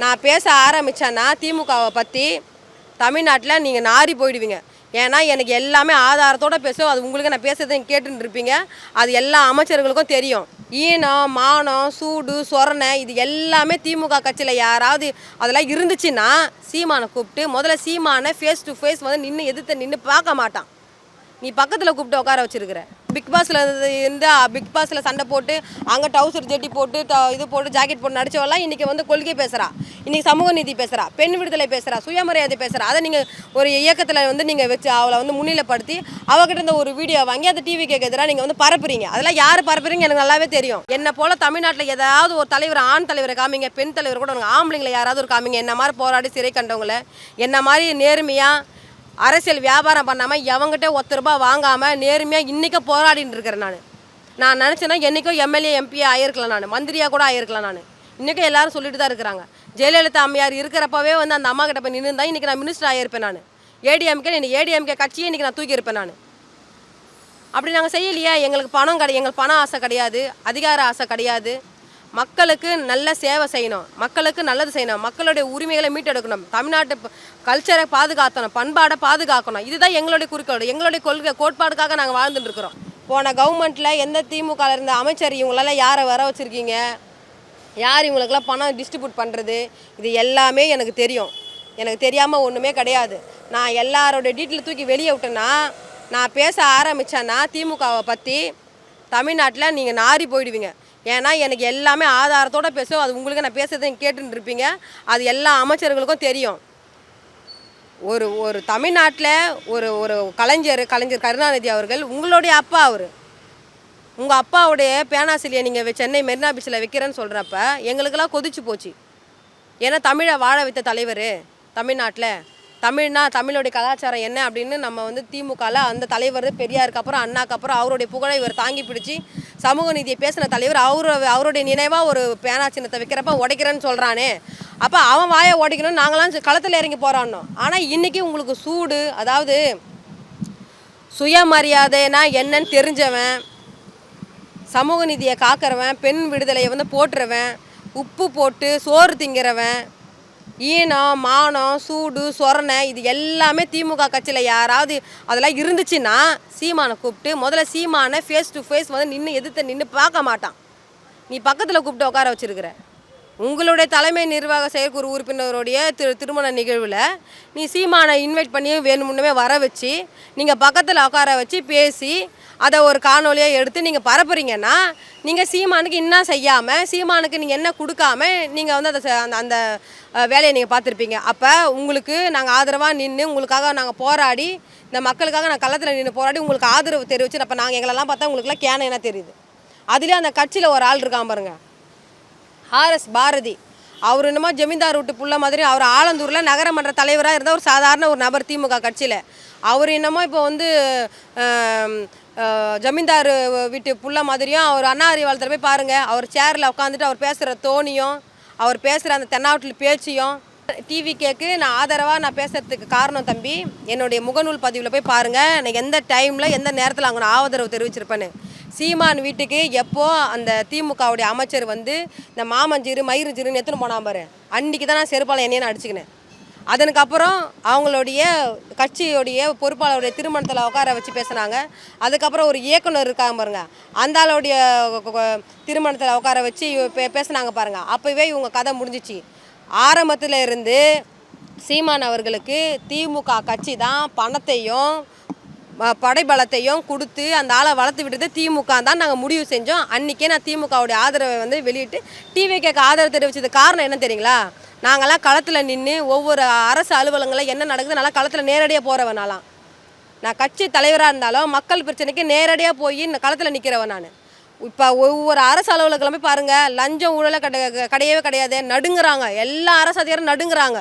நான் பேச ஆரம்பித்தேன்னா திமுகவை பற்றி தமிழ்நாட்டில் நீங்கள் நாரி போயிடுவீங்க. ஏன்னா எனக்கு எல்லாமே ஆதாரத்தோடு பேசும். அது உங்களுக்கு நான் பேசுகிறத நீங்கள் கேட்டுன்னு இருப்பீங்க. அது எல்லா அமைச்சர்களுக்கும் தெரியும். ஈனம், மானம், சூடு, சொரணை இது எல்லாமே திமுக கட்சியில் யாராவது அதெல்லாம் இருந்துச்சுன்னா சீமானை கூப்பிட்டு முதல்ல சீமானை ஃபேஸ் டு ஃபேஸ் வந்து எதிர்த்து நின்று பார்க்க மாட்டான். நீ பக்கத்தில் கூப்பிட்டு உட்கார வச்சுருக்கிற. பிக் பாஸில் இருந்து பிக் பாஸில் சண்டை போட்டு அங்கே டவுசர் ஜெட்டி போட்டு இது போட்டு ஜாக்கெட் போட்டு நடிச்சவெல்லாம் இன்றைக்கி வந்து கொள்கை பேசுகிறா, இன்றைக்கி சமூக நீதி பேசுகிறா, பெண் விடுதலை பேசுகிறா, சுயமரியாதை பேசுகிறா. அதை நீங்கள் ஒரு இயக்கத்தில் வந்து நீங்கள் வச்சு அவளை வந்து முன்னிலைப்படுத்தி அவகிட்ட இருந்த ஒரு வீடியோ வாங்கி அதை டிவிக்கு எதிராக நீங்கள் வந்து பரப்புறீங்க. அதெல்லாம் யார் பரப்புறீங்க எனக்கு நல்லாவே தெரியும். என்னை போல் தமிழ்நாட்டில் ஏதாவது ஒரு தலைவர், ஆண் தலைவரை காமிங்க, பெண் தலைவர் கூட உங்கள் ஆம்பளைங்களை யாராவது ஒரு காமிங்க. என்ன மாதிரி போராடி சிறை கண்டவங்களை, என்ன மாதிரி நேர்மையாக அரசியல் வியாபாரம் பண்ணாமல் எவங்கிட்ட ₹1 வாங்காமல் நேர்மையாக இன்றைக்கி போராடின்னு இருக்கிறேன். நான் நினச்சேன்னா என்றைக்கும் எம்எல்ஏ எம்பி ஆகிருக்கலாம், நான் மந்திரியாக கூட ஆகிருக்கலாம். நான் இன்றைக்கும் எல்லோரும் சொல்லிட்டு தான் இருக்கிறாங்க. ஜெயலலிதா அம்மையார் இருக்கிறப்பவே வந்து அந்த அம்மா கிட்ட போய் நின்று இருந்தால் இன்றைக்கி நான் மினிஸ்டர் ஆகியிருப்பேன். நான் ஏடிஎம்கே கட்சியே இன்றைக்கி நான் தூக்கியிருப்பேன். நான் அப்படி நாங்கள் செய்யலையே. எங்களுக்கு எங்களுக்கு பண ஆசை கிடையாது, அதிகார ஆசை கிடையாது. மக்களுக்கு நல்ல சேவை செய்யணும், மக்களுக்கு நல்லது செய்யணும், மக்களுடைய உரிமைகளை மீட்டெடுக்கணும், தமிழ்நாட்டு கல்ச்சரை பாதுகாக்கணும், பண்பாடை பாதுகாக்கணும். இதுதான் எங்களுடைய குறிக்கோள். எங்களுடைய கோட்பாடுக்காக நாங்கள் வாழ்ந்துட்டு இருக்கிறோம். போன கவர்மெண்ட்டில் எந்த திமுக இருந்த அமைச்சர் இவங்களெல்லாம் யாரை வர வச்சுருக்கீங்க, யார் இவங்களுக்கெல்லாம் பணம் டிஸ்ட்ரிபியூட் பண்ணுறது, இது எல்லாமே எனக்கு தெரியும். எனக்கு தெரியாமல் ஒன்றுமே கிடையாது. நான் எல்லாரோட டீட்டெயில் தூக்கி வெளியே விட்டேன்னா, நான் பேச ஆரம்பித்தேன்னா திமுகவை பற்றி தமிழ்நாட்டில் நீங்கள் நாரி போயிடுவீங்க. ஏன்னா எனக்கு எல்லாமே ஆதாரத்தோடு பேசும். அது உங்களுக்கு நான் பேசுகிறத நீங்கள் கேட்டுன்னு இருப்பீங்க. அது எல்லா அமைச்சர்களுக்கும் தெரியும். ஒரு தமிழ்நாட்டில் ஒரு கலைஞர் கருணாநிதி அவர்கள் உங்களுடைய அப்பா. உங்கள் அப்பாவுடைய பேனாசிலியை நீங்கள் சென்னை மெரினா பீச்சில் வைக்கிறேன்னு சொல்கிறப்ப எங்களுக்கெல்லாம் கொதிச்சு போச்சு. ஏன்னா தமிழை வாழ வைத்த தலைவர் தமிழ்நாட்டில். தமிழுடைய கலாச்சாரம் என்ன அப்படின்னு நம்ம வந்து திமுகவில் அந்த தலைவர் பெரியாருக்கு அப்புறம் அண்ணாக்கு அப்புறம் அவருடைய புகழை இவர் தாங்கி பிடிச்சி சமூக நீதியை பேசின தலைவர். அவருடைய நினைவாக ஒரு பேனா சின்னத்தை வைக்கிறப்ப உடைக்கிறேன்னு சொல்கிறானே, அப்போ அவன் வாயை உடைக்கணும்னு நாங்களாம் களத்தில் இறங்கி போராடணும். ஆனால் இன்றைக்கி உங்களுக்கு சூடு, அதாவது சுயமரியாதைனா என்னன்னு தெரிஞ்சவன், சமூக நீதியை காக்கிறவன், பெண் விடுதலையை வந்து போட்டுறவன், உப்பு போட்டு சோறு திங்கிறவன், ஈனம், மானம், சூடு, சொரணை இது எல்லாமே திமுக கட்சியில் யாராவது அதெல்லாம் இருந்துச்சுன்னா சீமானை கூப்பிட்டு முதல்ல சீமானை ஃபேஸ் டு ஃபேஸ் வந்து எதிர்த்து நின்று பார்க்க மாட்டான். நீ பக்கத்தில் கூப்பிட்டு உட்கார வச்சுருக்கிற. உங்களுடைய தலைமை நிர்வாக செயற்குழு உறுப்பினருடைய திருமண நிகழ்வில் நீ சீமானை இன்வைட் பண்ணி வேணுமுன்னே வர வச்சு நீங்கள் பக்கத்தில் உட்கார வச்சு பேசி அதை ஒரு காணொலியாக எடுத்து நீங்கள் பரப்புறீங்கன்னா, நீங்கள் சீமானுக்கு இன்னும் செய்யாமல், சீமானுக்கு நீங்கள் என்ன கொடுக்காம நீங்கள் வந்து அந்த வேலையை நீங்கள் பார்த்துருப்பீங்க. அப்போ உங்களுக்கு நாங்கள் ஆதரவாக நின்று உங்களுக்காக நாங்கள் போராடி, இந்த மக்களுக்காக நான் களத்தில் நின்று போராடி உங்களுக்கு ஆதரவு தெரிவிச்சு, அப்போ நாங்கள் எங்களெல்லாம் பார்த்தா உங்களுக்குலாம் கேன என்ன தெரியுது. அதுலேயும் அந்த கட்சியில் ஒரு ஆள் இருக்கான் பாருங்க, ஆர்எஸ் பாரதி. அவர் என்னமோ ஜமீன்தார் வீட்டு புள்ள மாதிரி. அவர் ஆலந்தூரில் நகரமன்ற தலைவராக இருந்த ஒரு சாதாரண ஒரு நபர் திமுக கட்சியில். அவர் என்னமோ இப்போ வந்து ஜமீன்தார் வீட்டு புள்ள மாதிரியும். அவர் அண்ணா அறிவாளத்தில் போய் பாருங்கள், அவர் சேரில் உட்காந்துட்டு அவர் பேசுகிற தோணியும், அவர் பேசுகிற அந்த தென்னாவட்டில் பேச்சியும். டிவிகேக்கு நான் ஆதரவாக பேசுகிறதுக்கு காரணம் தம்பி, என்னுடைய முகநூல் பதிவில் போய் பாருங்கள். நான் எந்த டைமில் எந்த நேரத்தில் அவங்க நான் ஆதரவு தெரிவிச்சிருப்பேன்னு. சீமான் வீட்டுக்கு எப்போ அந்த திமுகவுடைய அமைச்சர் வந்து இந்த மாமஞ்சீரு மயிருஞ்சீருன்னு எத்தனை போனான் பாரு, அன்றைக்கி தான் நான் செருப்பால் என்னையை அடிச்சுக்கினேன். அதனுக்கப்புறம் அவங்களுடைய கட்சியோடைய பொறுப்பாளருடைய திருமணத்தில் உட்கார வச்சு பேசுனாங்க. அதுக்கப்புறம் ஒரு இயக்குனர் இருக்காங்க பாருங்க, அந்த ஆளுடைய திருமணத்தில் உட்கார வச்சு பேசுனாங்க பாருங்கள். அப்போவே இவங்க கதை முடிஞ்சிச்சு. ஆரம்பத்தில் இருந்து சீமான் அவர்களுக்கு திமுக கட்சி தான் பணத்தையும் படைபலத்தையும் கொடுத்து அந்த ஆளை வளர்த்து விட்டது திமுக தான் நாங்கள் முடிவு செஞ்சோம். அன்றைக்கே நான் திமுகவுடைய ஆதரவை வந்து வெளியிட்டு டிவிகேக்கு ஆதரவு தெரிவித்தது காரணம் என்ன தெரியுங்களா? நாங்கள்லாம் களத்தில் நின்று ஒவ்வொரு அரசு அலுவலகங்களில் என்ன நடக்குது நல்லா களத்தில் நேரடியாக போகிறவனாலாம். நான் கட்சி தலைவராக இருந்தாலும் மக்கள் பிரச்சனைக்கு நேரடியாக போய் களத்தில் நிற்கிறவன் நான். இப்போ ஒவ்வொரு அரசு அலுவலகங்களுமே பாருங்கள், லஞ்சம் ஊழலை கிடையவே கிடையாது, நடுங்குறாங்க. எல்லா அரசு அதிகாரம் நடுங்குறாங்க.